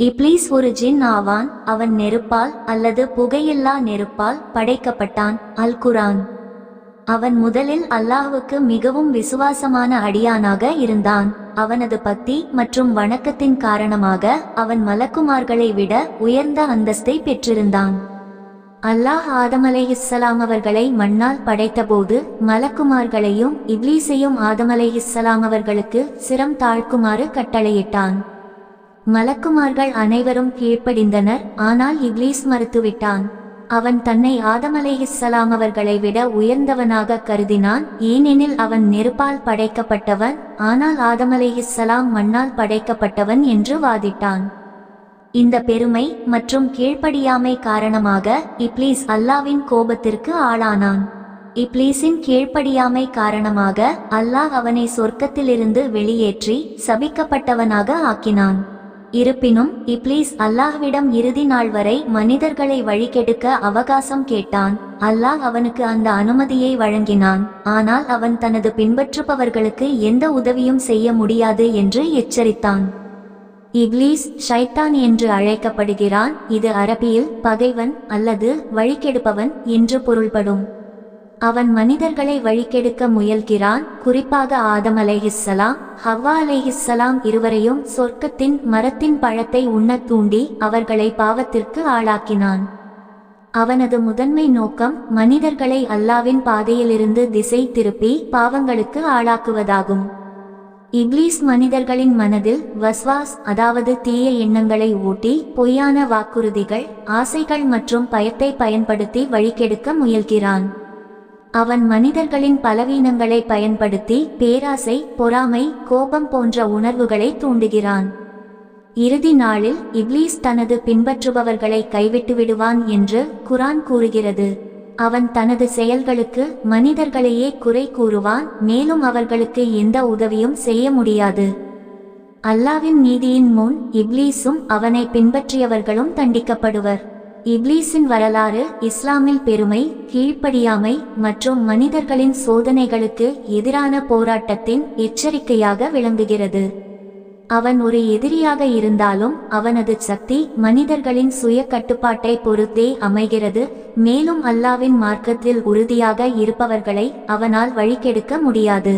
இப்லீஸ் ஒரு ஜின் ஆவான். அவன் நெருப்பால் அல்லது புகையில்லா நெருப்பால் படைக்கப்பட்டான். அல் குர்ஆன். அவன் முதலில் அல்லாஹ்வுக்கு மிகவும் விசுவாசமான அடியானாக இருந்தான். அவனது பக்தி மற்றும் வணக்கத்தின் காரணமாக அவன் மலக்குமார்களை விட உயர்ந்த அந்தஸ்தை பெற்றிருந்தான். அல்லாஹ் ஆதம் அலைஹிஸ்ஸலாம் அவர்களை மண்ணால் படைத்தபோது மலக்குமார்களையும் இப்லீஸையும் ஆதம் அலைஹிஸ்ஸலாம் அவர்களுக்கு சிரம் தாழ்க்குமாறு கட்டளையிட்டான். மலக்குமார்கள் அனைவரும் கீழ்ப்படிந்தனர். ஆனால் இப்லீஸ் மறுத்துவிட்டான். அவன் தன்னை ஆதம் அலைஹிஸ்ஸலாம் அவர்களை விட உயர்ந்தவனாக கருதினான். ஏனெனில் அவன் நெருப்பால் படைக்கப்பட்டவன், ஆனால் ஆதம் அலைஹிஸ்ஸலாம் மண்ணால் படைக்கப்பட்டவன் என்று வாதிட்டான். இந்த பெருமை மற்றும் கீழ்ப்படியாமை காரணமாக இப்லீஸ் அல்லாஹ்வின் கோபத்திற்கு ஆளானான். இப்லீஸின் கீழ்ப்படியாமை காரணமாக அல்லாஹ் அவனை சொர்க்கத்திலிருந்து வெளியேற்றி சபிக்கப்பட்டவனாக ஆக்கினான். இருப்பினும் இப்லீஸ் அல்லாஹ்விடம் இறுதி நாள் வரை மனிதர்களை வழிகெடுக்க அவகாசம் கேட்டான். அல்லாஹ் அவனுக்கு அந்த அனுமதியை வழங்கினான். ஆனால் அவன் தனது பின்பற்றுபவர்களுக்கு எந்த உதவியும் செய்ய முடியாது என்று எச்சரித்தான். இப்லீஸ் ஷைத்தான் என்று அழைக்கப்படுகிறான். இது அரபியில் பகைவன் அல்லது வழிகெடுப்பவன் என்று பொருள்படும். அவன் மனிதர்களை வழிகெடுக்க முயல்கிறான். குறிப்பாக ஆதம் அலைஹிஸ்ஸலாம், ஹவ்வா அலைஹிஸ்ஸலாம் இருவரையும் சொர்க்கத்தின் மரத்தின் பழத்தை உண்ணத் தூண்டி அவர்களை பாவத்திற்கு ஆளாக்கினான். அவனது முதன்மை நோக்கம் மனிதர்களை அல்லாஹ்வின் பாதையிலிருந்து திசை திருப்பி பாவங்களுக்கு ஆளாக்குவதாகும். இப்லீஸ் மனிதர்களின் மனதில் வஸ்வாஸ், அதாவது தீய எண்ணங்களை ஊட்டி பொய்யான வாக்குறுதிகள், ஆசைகள் மற்றும் பயத்தை பயன்படுத்தி வழிகெடுக்க முயல்கிறான். அவன் மனிதர்களின் பலவீனங்களை பயன்படுத்தி பேராசை, பொறாமை, கோபம் போன்ற உணர்வுகளை தூண்டுகிறான். இறுதி நாளில் இப்லீஸ் தனது பின்பற்றுபவர்களை கைவிட்டு விடுவான் என்று குர்ஆன் கூறுகிறது. அவன் தனது செயல்களுக்கு மனிதர்களையே குறை கூறுவான், மேலும் அவர்களுக்கு எந்த உதவியும் செய்ய முடியாது. அல்லாஹ்வின் நீதியின் முன் இப்லீஸும் அவனை பின்பற்றியவர்களும் தண்டிக்கப்படுவர். இப்லீஸின் வரலாறு இஸ்லாமில் பெருமை, கீழ்ப்படியாமை மற்றும் மனிதர்களின் சோதனைகளுக்கு எதிரான போராட்டத்தின் எச்சரிக்கையாக விளங்குகிறது. அவன் ஒரு எதிரியாக இருந்தாலும் அவனது சக்தி மனிதர்களின் சுய கட்டுப்பாட்டை பொறுத்தே அமைகிறது. மேலும் அல்லாஹ்வின் மார்க்கத்தில் உறுதியாக இருப்பவர்களை அவனால் வழிகெடுக்க முடியாது.